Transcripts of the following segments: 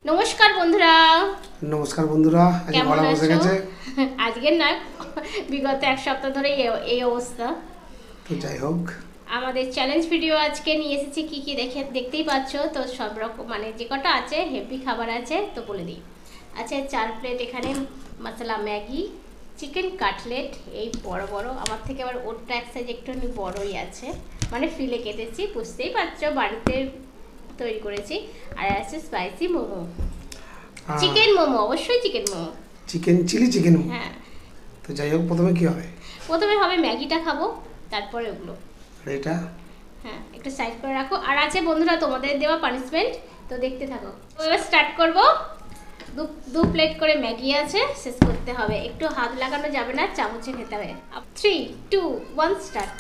নমস্কার বন্ধুরা। নমস্কার বন্ধুরা, আজ বলা বসে গেছে। আজকের না, বিগত এক সপ্তাহ ধরে এই অবস্থা। তো যাই হোক, আমাদের চ্যালেঞ্জ ভিডিও আজকে নিয়ে এসেছি। কি কি দেখতেই পাচ্ছ। তো সব রকম মানে যে কটা আছে হেভি খাবার আছে, তো বলে দিই। আছে 4 প্লেট এখানে মশলা ম্যাগি, চিকেন কাটলেট, এই বড় বড়, আমার থেকে আবার ওরটা এক সাইজ একটু বড়ই আছে, মানে ফিলে কেটেছি, বুঝতেই পারছো বাড়িতে তৈরি করেছি। আর আছে স্পাইসি মোমো, চিকেন মোমো, অবশ্যই chicken momo, chicken chilli chicken. হ্যাঁ। তো যাই হোক, প্রথমে কি হবে? প্রথমে হবে ম্যাগিটা খাবো, তারপরে ওগুলো। আর এটা হ্যাঁ, একটু সাইড করে রাখো। আর আছে বন্ধুরা তোমাদের দেওয়া পানিশমেন্ট, তো দেখতে থাকো। তো এবার স্টার্ট করবো। দু প্লেট করে ম্যাগি আছে, শেষ করতে হবে। একটু হাত লাগানো যাবে না, চামচে খেতে হবে। 3, 2, 1 স্টার্ট।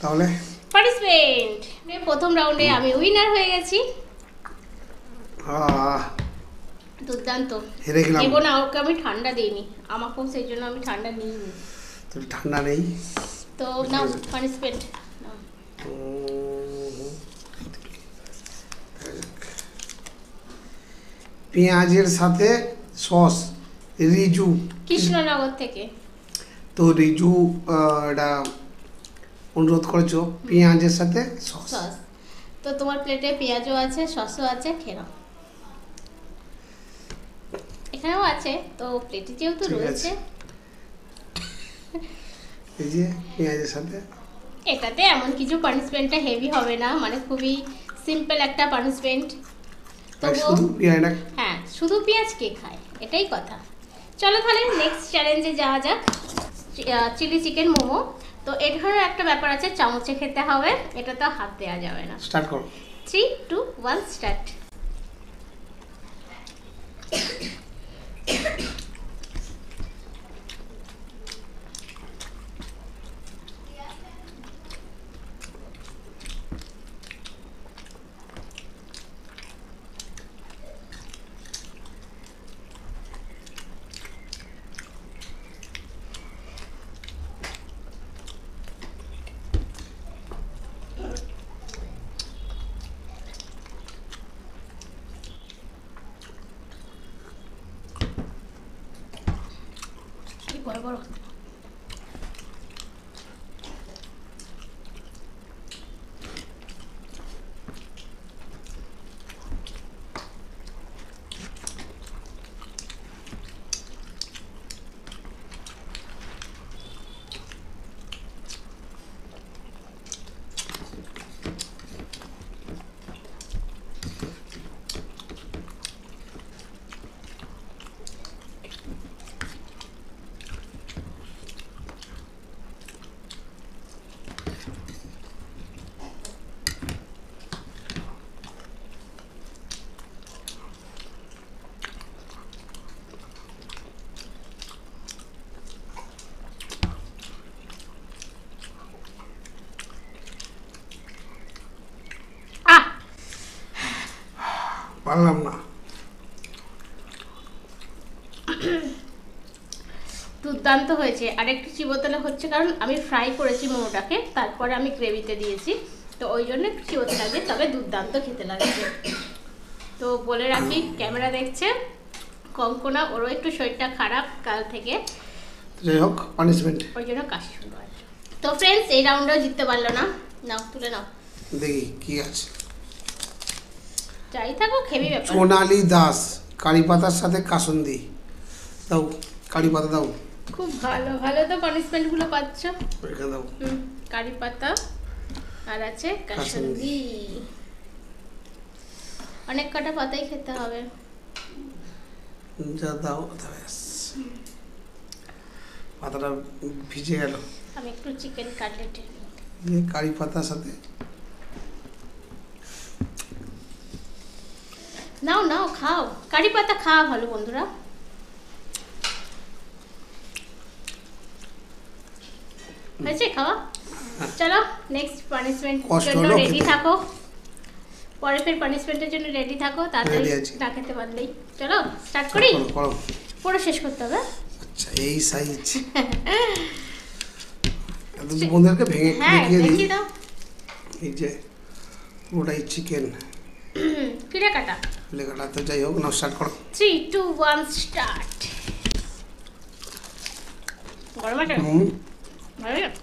তাহলে পানিশমেন্ট প্রথম রাউন্ডে আমি উইনার হয়ে গেছি। দুর্দান্ত। হেরে গেলাম। নেবো না, ওকে আমি ঠান্ডা দিইনি, আমাকেও সেই জন্য আমি ঠান্ডা নিইনি। তো ঠান্ডা নেই, তো নাও পানিশমেন্ট। পেঁয়াজের সাথে সস। রিজু কৃষ্ণনগর থেকে। তো রিজু এটা অনুরোধ করেছো পেঁয়াজের সাথে সস। তো তোমার প্লেটে পেঁয়াজও আছে, সসও আছে, খেয়ে নাও। এখানেও আছে, তো প্লেটে যেহেতু রয়েছে। এই যে পেঁয়াজের সাথে, এটাতে এমন কিছু পানিশমেন্টটা হেভি হবে না, মানে খুবই সিম্পল একটা পানিশমেন্ট। শুধু পেঁয়াজটা। হ্যাঁ, শুধু পেঁয়াজ কে খায়, এটাই কথা। চলো তাহলে নেক্সট চ্যালেঞ্জে যাওয়া যাক। Chilli chicken momo. তো এর ধরনের একটা ব্যাপার আছে, চামচে খেতে হবে, এটা তো হাত দেওয়া যাবে না। স্টার্ট করো। 3, 2, 1 স্টার্ট। বড় বড়। পারলাম না। দুর্দান্ত হয়েছে। আর একটু চিবোতলে হচ্ছে, কারণ আমি ফ্রাই করেছি মোমোটাকে, তারপরে আমি গ্রেভিতে দিয়েছি, তো ওই জন্য একটু চিবোতে লাগবে, তবে দুর্দান্ত খেতে লাগছে। তো বলে রাখি, ক্যামেরা দেখছে কঙ্কনা, ওরও একটু শরীরটা খারাপ কাল থেকে, যাই হোক পানিশমেন্ট। ওই জন্য কাশি শুরু হয়। তো ফ্রেন্ডস এই রাউন্ডেও জিততে পারলো না। নাও তুলে নাও, দেখি কি আছে। যাই থাকো খেবি ব্যাপার। সোনালী দাস, কারি পাতার সাথে কাসুন্দি। দাও কারি পাতা দাও। খুব ভালো ভালো তো পানিশমেন্ট গুলো পাচ্ছ। রেখে দাও। কারি পাতা আর আছে কাসুন্দি। অনেক কটা পাতাই খেতে হবে। যা দাও ব্যাস। পাতাটা ভিজে গেল। আমি একটু চিকেন কাটলেট দিয়ে কারি পাতার সাথে নাও নাও খাও। কারি পাতা খাওয়া ভালো বন্ধুরা। হয়েছে খাওয়া? চলো নেক্সট পানিশমেন্ট জন্য রেডি থাকো। পরে ফের পানিশমেন্টের জন্য রেডি থাকো, তাড়াতাড়ি না খেতে পারলেই। চলো স্টার্ট করি। পুরো শেষ করতে হবে। আচ্ছা এই সাইজ। এত বন্ধুদেরকে ভেঙে দেখিয়ে দাও। এই যে পুরোটাই চিকেন। কিরে কাটা তো যাই হোক, না স্টার্ট করো। 3 2 1 স্টার্ট। গরম আছে? ভালো লাগে।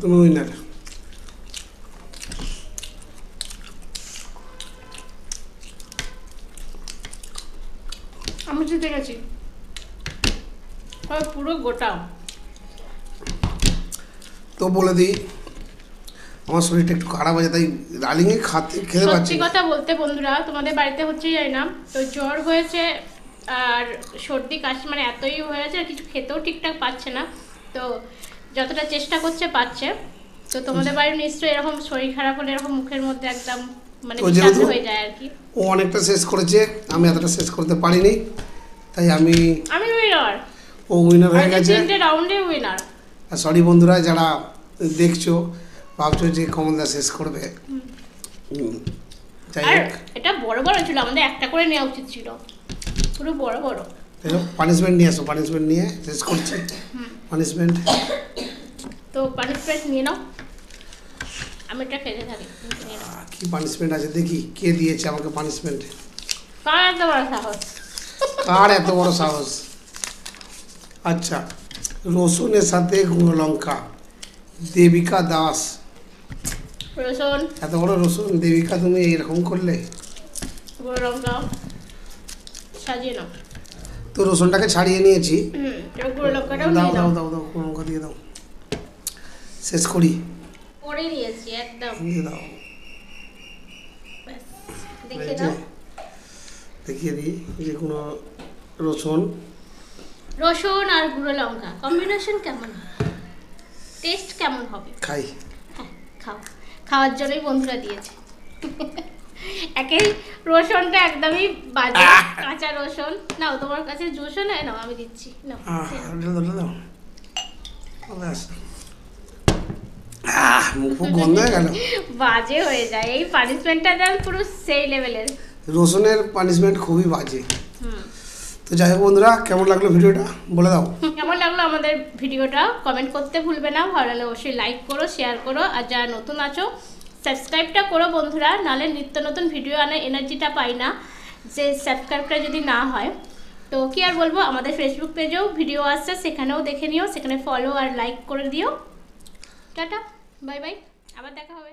তুমি উইনার। আমি জিতে গেছি পুরো গোটা। তো বলে দিই আমার শরীরটা একটু খারাপ আছে, তাই রানিংয়ে খেতে পাচ্ছি। সত্যি কথা বলতে বন্ধুরা, তোমাদের বাড়িতে হচ্ছে যাই না তো জ্বর হয়েছে আর সর্দি কাশি মানে এতই হয়েছে, আর কিছু খেতেও ঠিকঠাক পাচ্ছে না। তো যতটা চেষ্টা করছে পাচ্ছে। তো তোমাদের বাড়ির নিশ্চয়ই এরকম শরীর খারাপ হলে এরকম মুখের মধ্যে একদম মানে বিষাক্ত হয়ে যায় আর কি। ও অনেকটা শেষ করেছে, আমি এতটা শেষ করতে পারিনি, তাই আমি উইনার। ও উইনার হয়ে গেছে। তিনটে রাউন্ডে উইনার। সরি বন্ধুরা যারা দেখছো, ভাবছো যে কমলদা শেষ করবে। যাই হোক এটা বড় বড় ছিল, আমাদের একটা করে নেওয়া উচিত ছিল, পুরো বড় বড়। পানিশমেন্ট নিয়ে আসো, পানিশমেন্ট নিয়ে শেষ করছি। পানিশমেন্ট তো পানিশমেন্ট নিয়ে নাও, আমি এটা খেতে থাকি। কি পানিশমেন্ট আছে দেখি, কে দিয়েছে আমাকে পানিশমেন্ট? কার এত বড় সাহস? কার এত বড় সাহস? আচ্ছা, রসুনের সাথে গুঁড়ো লঙ্কা, দেবিকা দাস। রসুন, এত বড় রসুন দেবিকা, তুমি এরকম করলে? গুঁড়ো লঙ্কা সাজিয়ে নাও। তো রসুনটাকে ছাড়িয়ে নিয়েছি। গুঁড়ো লঙ্কাটাও দাও দিয়ে দাও দাও দাও, গুঁড়ো লঙ্কা দিয়ে দাও। শেষ করি? করে নিয়েছি একদম। দিয়ে দাও, দেখিয়ে দাও। দেখিয়ে দিই যে কোনো রসুন আর গুঁড়ো লঙ্কা কম্বিনেশন কেমন হবে, টেস্ট কেমন হবে? খাই। হ্যাঁ খাও, খাওয়ার জন্যই বন্ধুরা দিয়েছে। একেই রসুনটা একদমই বাজে, কাঁচা রসুন। নাও তোমার কাছে জুসও নেই, নাও আমি দিচ্ছি, নাও। খুব গন্ধ হয়ে গেল, বাজে হয়ে যায় এই পানিশমেন্টটা, দেন পুরো সেই লেভেলের। রসুনের পানিশমেন্ট খুবই বাজে। তো যাই হোক বন্ধুরা, কেমন লাগলো ভিডিওটা বলে দাও। কেমন লাগলো আমাদের ভিডিওটা কমেন্ট করতে ভুলবে না, ভালো লাগলে অবশ্যই লাইক করো, শেয়ার করো, আর যারা নতুন আছো সাবস্ক্রাইবটা করো বন্ধুরা, নাহলে নিত্য নতুন ভিডিও আনার এনার্জিটা পাই না যে সাবস্ক্রাইবটা যদি না হয়। তো কি আর বলবো, আমাদের ফেসবুক পেজেও ভিডিও আসছে, সেখানেও দেখে নিও, সেখানে ফলো আর লাইক করে দিও। টাটা, বাই বাই, আবার দেখা হবে।